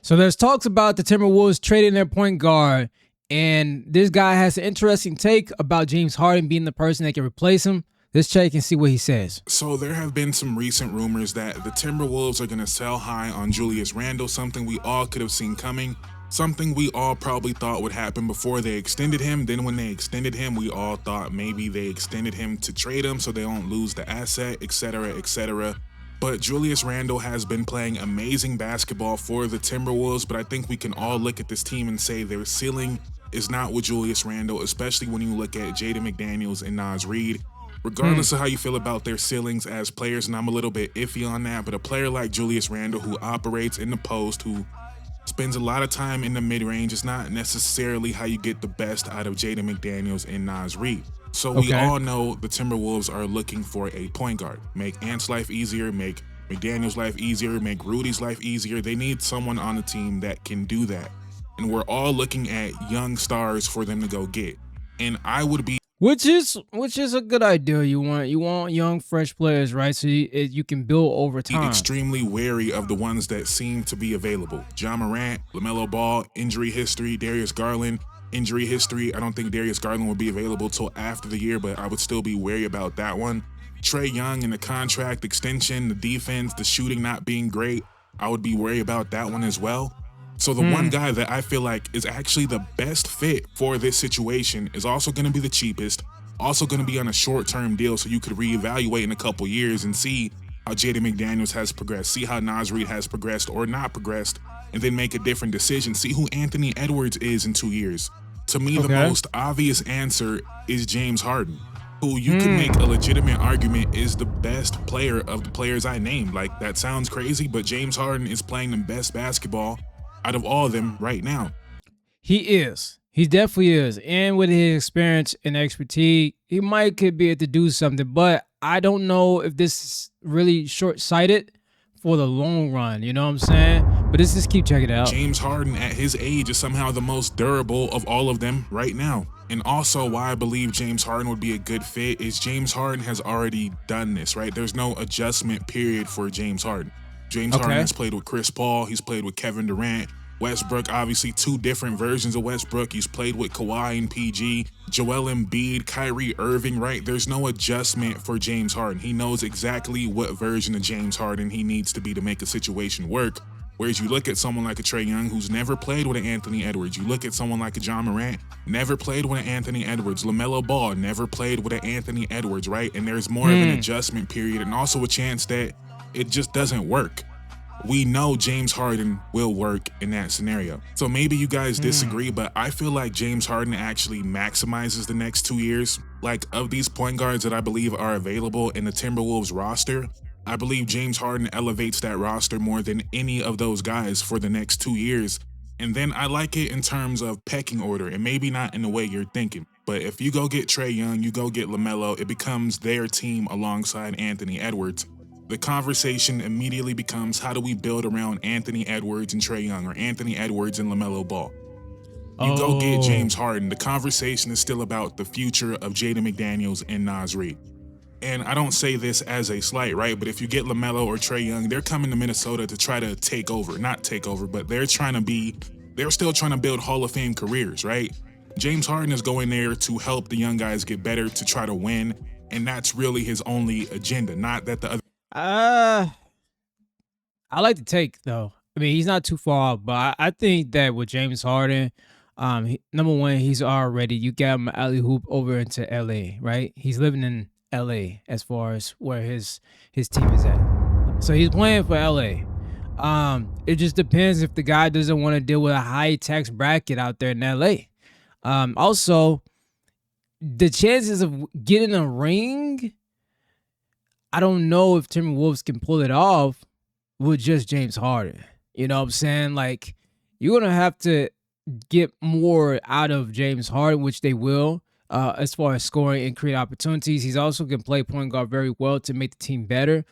So there's talks about the Timberwolves trading their point guard, and this guy has an interesting take about James Harden being the person that can replace him. Let's check and see what he says. So there have been some recent rumors that the Timberwolves are going to sell high on Julius Randle, something we all could have seen coming, something we all probably thought would happen before they extended him. Then when they extended him, we all thought maybe they extended him to trade him so they don't lose the asset, etc., etc. But Julius Randle has been playing amazing basketball for the Timberwolves, but I think we can all look at this team and say their ceiling is not with Julius Randle, especially when you look at Jaden McDaniels and Naz Reid. Regardless of how you feel about their ceilings as players, and I'm a little bit iffy on that, but a player like Julius Randle who operates in the post, who spends a lot of time in the mid-range, is not necessarily how you get the best out of Jaden McDaniels and Naz Reid. So we all know the Timberwolves are looking for a point guard. Make Ant's life easier, make McDaniels' life easier, make Rudy's life easier. They need someone on the team that can do that. And we're all looking at young stars for them to go get. And I would be Which is a good idea. You want young, fresh players, right? So you can build over time. extremely wary of the ones that seem to be available. Ja Morant, LaMelo Ball, injury history. Darius Garland, injury history. I don't think Darius Garland will be available till after the year, but I would still be wary about that one. Trae Young and the contract extension, the defense, the shooting not being great. I would be wary about that one as well. So the one guy that I feel like is actually the best fit for this situation is also going to be the cheapest, also going to be on a short-term deal so you could reevaluate in a couple years and see how Jaden McDaniels has progressed, see how Naz Reid has progressed or not progressed, and then make a different decision. See who Anthony Edwards is in 2 years. To me, the most obvious answer is James Harden, who you can make a legitimate argument is the best player of the players I named. Like, that sounds crazy, but James Harden is playing the best basketball out of all of them right now. He is. He definitely is. And with his experience and expertise, he could be able to do something. But I don't know if this is really short-sighted for the long run. You know what I'm saying? But let's just keep checking it out. James Harden at his age is somehow the most durable of all of them right now. And also why I believe James Harden would be a good fit is James Harden has already done this, right? There's no adjustment period for James Harden. James Harden has played with Chris Paul. He's played with Kevin Durant. Westbrook, obviously two different versions of Westbrook. He's played with Kawhi and PG, Joel Embiid, Kyrie Irving, right? There's no adjustment for James Harden. He knows exactly what version of James Harden he needs to be to make a situation work. Whereas you look at someone like a Trae Young who's never played with an Anthony Edwards. You look at someone like a Ja Morant, never played with an Anthony Edwards. LaMelo Ball never played with an Anthony Edwards, right? And there's more of an adjustment period and also a chance that it just doesn't work. We know James Harden will work in that scenario. So maybe you guys disagree, but I feel like James Harden actually maximizes the next 2 years. Like, of these point guards that I believe are available in the Timberwolves roster, I believe James Harden elevates that roster more than any of those guys for the next 2 years. And then I like it in terms of pecking order, and maybe not in the way you're thinking. But if you go get Trae Young, you go get LaMelo, it becomes their team alongside Anthony Edwards. The conversation immediately becomes, how do we build around Anthony Edwards and Trae Young, or Anthony Edwards and LaMelo Ball? You go get James Harden. The conversation is still about the future of Jaden McDaniels and Naz Reid. And I don't say this as a slight, right? But if you get LaMelo or Trae Young, they're coming to Minnesota to try to take over. Not take over, but they're still trying to build Hall of Fame careers, right? James Harden is going there to help the young guys get better, to try to win. And that's really his only agenda, not that the other... I like the take, though. I mean, he's not too far off, but I think that with James Harden, number one, he's already, you got him alley hoop over into LA, right? He's living in LA as far as where his team is at. So he's playing for LA. It just depends if the guy doesn't want to deal with a high tax bracket out there in LA. Also, the chances of getting a ring, I don't know if Timberwolves can pull it off with just James Harden. You know what I'm saying? Like, you're going to have to get more out of James Harden, which they will, as far as scoring and create opportunities. He's also can play point guard very well to make the team better.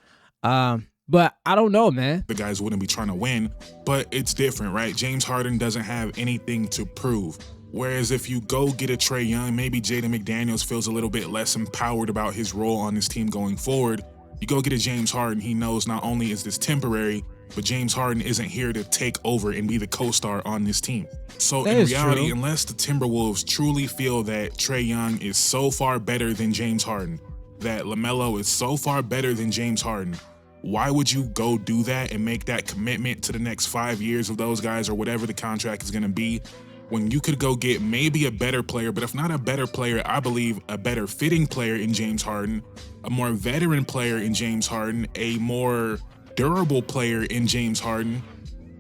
But I don't know, man. The guys wouldn't be trying to win, but it's different, right? James Harden doesn't have anything to prove. Whereas if you go get a Trae Young, maybe Jaden McDaniels feels a little bit less empowered about his role on this team going forward. You go get a James Harden, he knows not only is this temporary, but James Harden isn't here to take over and be the co-star on this team. So That in is reality, true. unless the Timberwolves truly feel that Trae Young is so far better than James Harden, that LaMelo is so far better than James Harden, why would you go do that and make that commitment to the next 5 years of those guys or whatever the contract is going to be when you could go get maybe a better player, but if not a better player, I believe a better fitting player in James Harden, a more veteran player in James Harden, a more durable player in James Harden,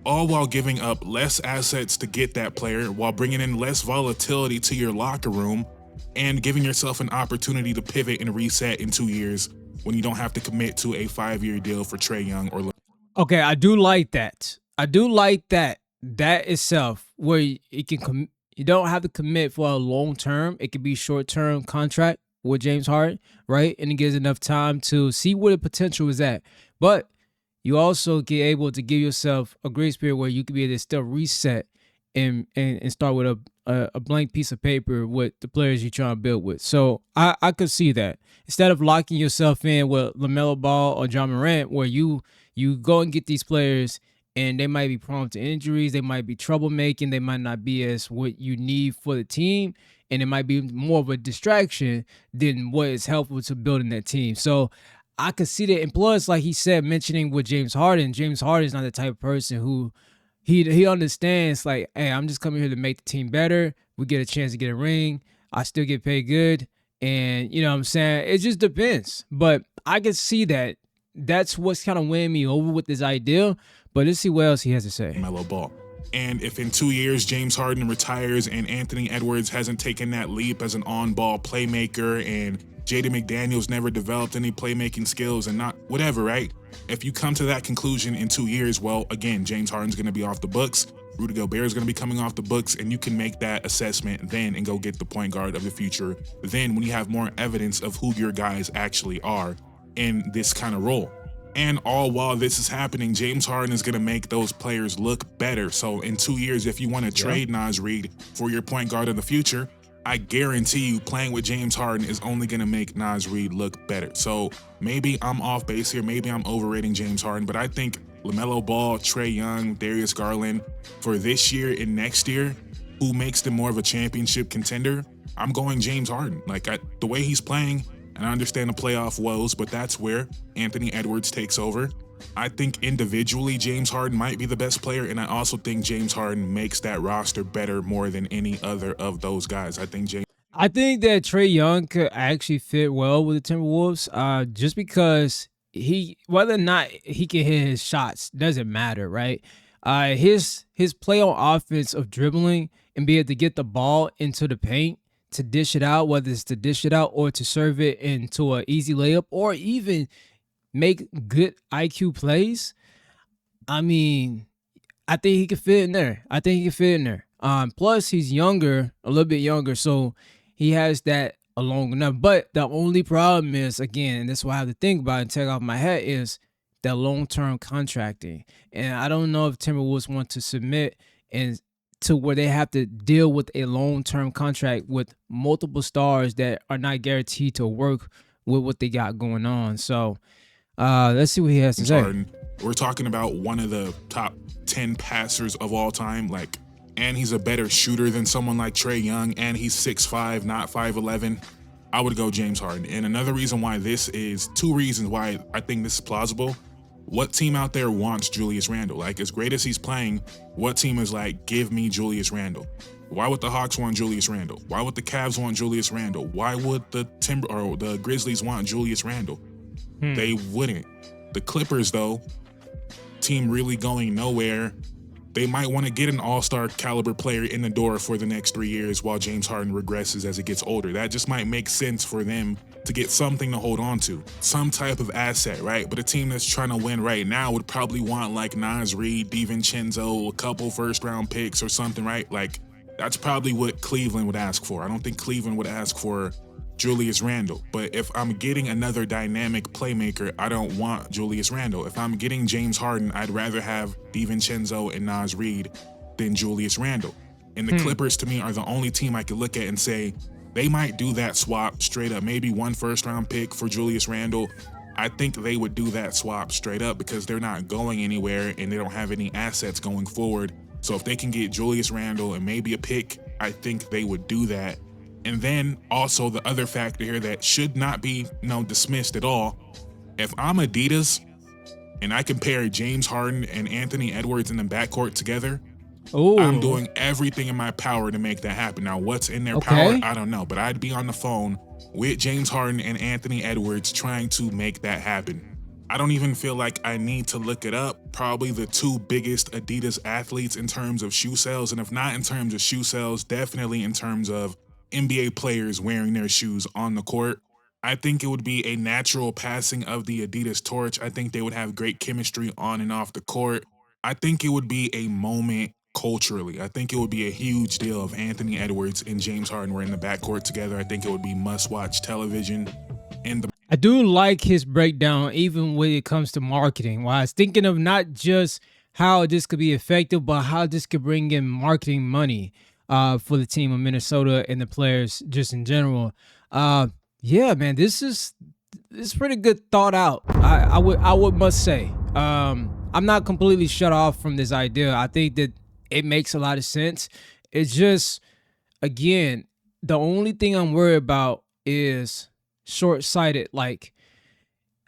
all while giving up less assets to get that player, while bringing in less volatility to your locker room, and giving yourself an opportunity to pivot and reset in 2 years when you don't have to commit to a 5-year deal for Trae Young or Okay, I do like that. I do like that. That itself, where you can you don't have to commit for a long term. It could be short term contract with James Harden, right? And it gives enough time to see where the potential is at. But you also get able to give yourself a grace period where you can be able to still reset and start with a blank piece of paper with the players you're trying to build with. So I could see that. Instead of locking yourself in with LaMelo Ball or John Morant, where you go and get these players and they might be prone to injuries, they might be troublemaking, they might not be as what you need for the team, and it might be more of a distraction than what is helpful to building that team. So I could see that. And plus, like he said, mentioning with James Harden is not the type of person who he understands, like, hey, I'm just coming here to make the team better. We get a chance to get a ring. I still get paid good. And you know what I'm saying? It just depends. But I can see that that's what's kind of winning me over with this idea. But let's see what else he has to say. LaMelo Ball. And if in 2 years James Harden retires and Anthony Edwards hasn't taken that leap as an on-ball playmaker and Jaden McDaniels never developed any playmaking skills and not whatever, right? If you come to that conclusion in 2 years, well, again, James Harden's going to be off the books. Rudy Gobert is going to be coming off the books, and you can make that assessment then and go get the point guard of the future. Then when you have more evidence of who your guys actually are in this kind of role. And all while this is happening, James Harden is going to make those players look better. So in 2 years, if you want to trade Naz Reid for your point guard of the future, I guarantee you playing with James Harden is only going to make Naz Reid look better. So maybe I'm off base here. Maybe I'm overrating James Harden, but I think LaMelo Ball, Trae Young, Darius Garland for this year and next year, who makes them more of a championship contender, I'm going James Harden. Like the way he's playing, and I understand the playoff woes, but that's where Anthony Edwards takes over. I think individually James Harden might be the best player, and I also think James Harden makes that roster better more than any other of those guys. I think that Trae Young could actually fit well with the Timberwolves, just because whether or not he can hit his shots doesn't matter, right? His play on offense of dribbling and be able to get the ball into the paint to dish it out, whether it's to dish it out or to serve it into an easy layup or even make good IQ plays. I mean, I think he could fit in there. Plus, he's younger, a little bit younger, so he has that along enough. But the only problem is, again, and this is what I have to think about and take off my head, is that long-term contracting. And I don't know if Timberwolves want to submit and to where they have to deal with a long-term contract with multiple stars that are not guaranteed to work with what they got going on. So let's see what he has to say. Harden, we're talking about one of the top 10 passers of all time, and he's a better shooter than someone like Trae Young, and he's 6'5", not 5'11". I would go James Harden. And another reason why two reasons why I think this is plausible. What team out there wants Julius Randle? Like, as great as he's playing, what team is like, give me Julius Randle? Why would the Hawks want Julius Randle? Why would the Cavs want Julius Randle? Why would the Grizzlies want Julius Randle? They wouldn't. The Clippers, though, team really going nowhere. They might want to get an all-star caliber player in the door for the next 3 years while James Harden regresses as he gets older. That just might make sense for them to get something to hold on to, some type of asset, right? But a team that's trying to win right now would probably want like Naz Reid, DiVincenzo, a couple first-round picks or something, right? Like, that's probably what Cleveland would ask for. I don't think Cleveland would ask for Julius Randle. But if I'm getting another dynamic playmaker, I don't want Julius Randle. If I'm getting James Harden, I'd rather have DiVincenzo and Naz Reid than Julius Randle. And the Clippers, to me, are the only team I could look at and say, they might do that swap straight up. Maybe one first-round pick for Julius Randle, I think they would do that swap straight up because they're not going anywhere and they don't have any assets going forward. So if they can get Julius Randle and maybe a pick, I think they would do that. And then also the other factor here that should not be dismissed at all. If I'm Adidas and I compare James Harden and Anthony Edwards in the backcourt together, I'm doing everything in my power to make that happen. Now, what's in their power, I don't know, but I'd be on the phone with James Harden and Anthony Edwards trying to make that happen. I don't even feel like I need to look it up. Probably the two biggest Adidas athletes in terms of shoe sales, and if not in terms of shoe sales, definitely in terms of NBA players wearing their shoes on the court. I think it would be a natural passing of the Adidas torch. I think they would have great chemistry on and off the court. I think it would be a moment culturally. I think it would be a huge deal if Anthony Edwards and James Harden were in the backcourt together. I think it would be must-watch television. And I do like his breakdown, even when it comes to marketing. While I was thinking of not just how this could be effective, but how this could bring in marketing money for the team of Minnesota and the players just in general. Yeah, man, this is pretty good thought out. I would must say. I'm not completely shut off from this idea. I think that it makes a lot of sense. It's just, again, the only thing I'm worried about is short-sighted. Like,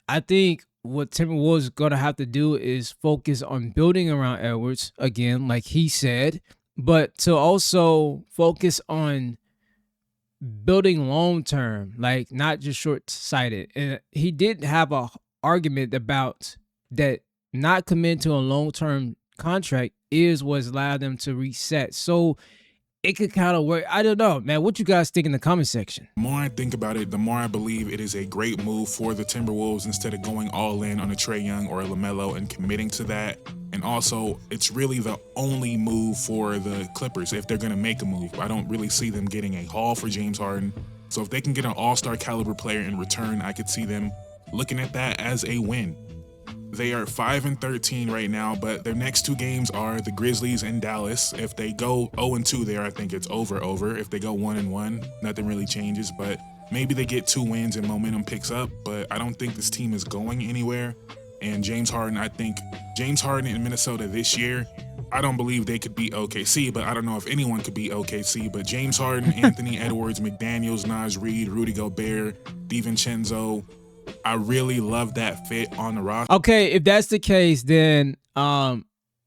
I think what Timberwolves is going to have to do is focus on building around Edwards, again, like he said, but to also focus on building long-term, like not just short-sighted. And he did have a argument about that not committing to a long-term contract is what's allowed them to reset. So it could kind of work. I don't know, man. What you guys think in the comment section? The more I think about it, the more I believe it is a great move for the Timberwolves instead of going all in on a Trae Young or a LaMelo and committing to that. And also, it's really the only move for the Clippers if they're going to make a move. I don't really see them getting a haul for James Harden. So if they can get an all-star caliber player in return, I could see them looking at that as a win. They are 5-13 right now, but their next two games are the Grizzlies and Dallas. If they go 0-2 there, I think it's over. If they go 1-1, nothing really changes, but maybe they get 2 wins and momentum picks up, but I don't think this team is going anywhere. And James Harden, I think James Harden in Minnesota this year, I don't believe they could beat OKC, but I don't know if anyone could beat OKC, but James Harden, Anthony Edwards, McDaniels, Naz Reid, Rudy Gobert, DiVincenzo, I really love that fit on the roster. Okay, if that's the case, then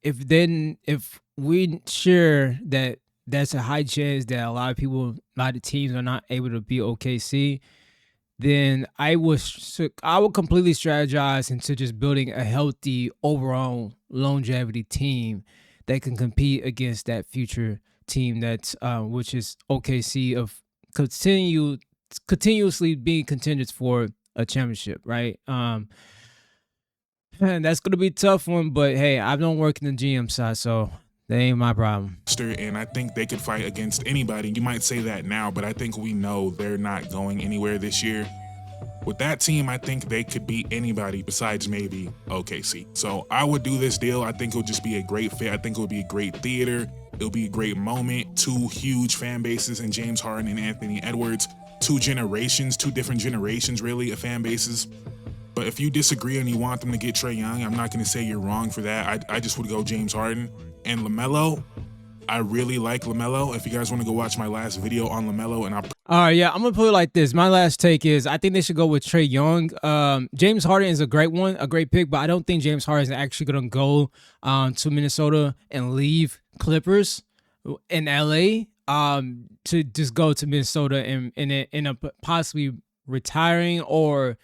if we share that that's a high chance that a lot of teams are not able to beat OKC, then I would completely strategize into just building a healthy overall longevity team that can compete against that future team that's which is OKC of continuously being contenders for a championship, right? And that's gonna be a tough one, but hey, I don't work in the GM side, so that ain't my problem. And I think they could fight against anybody. You might say that now, but I think we know they're not going anywhere this year. With that team, I think they could beat anybody besides maybe OKC. So I would do this deal. I think it would just be a great fit. I think it would be a great theater. It'll be a great moment. 2 huge fan bases in James Harden and Anthony Edwards. 2 different generations really of fan bases. But if you disagree and you want them to get Trae Young, I'm not going to say you're wrong for that. I just would go James Harden. And LaMelo, I really like LaMelo. If you guys want to go watch my last video on LaMelo, and all right, yeah, I'm gonna put it like this. My last take is I think they should go with Trae Young. James Harden is a great pick, but I don't think James Harden is actually gonna go to Minnesota and leave Clippers in LA to just go to Minnesota and end up possibly retiring or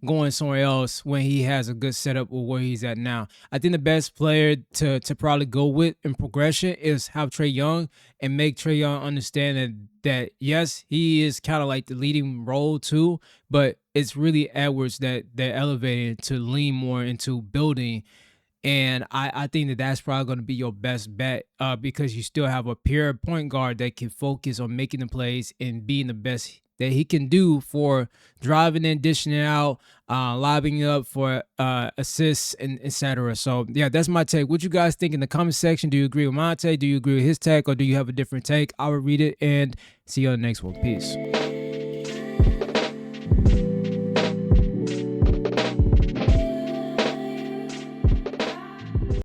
going somewhere else when he has a good setup with where he's at now. I think the best player to probably go with in progression is have Trae Young and make Trae Young understand that yes, he is kind of like the leading role too, but it's really Edwards that they're elevated to lean more into building. And I think that that's probably going to be your best bet because you still have a pure point guard that can focus on making the plays and being the best that he can do for driving and dishing it out, lobbing up for assists, and etc. So, yeah, that's my take. What you guys think in the comment section? Do you agree with my take? Do you agree with his take? Or do you have a different take? I will read it and see you on the next one. Peace.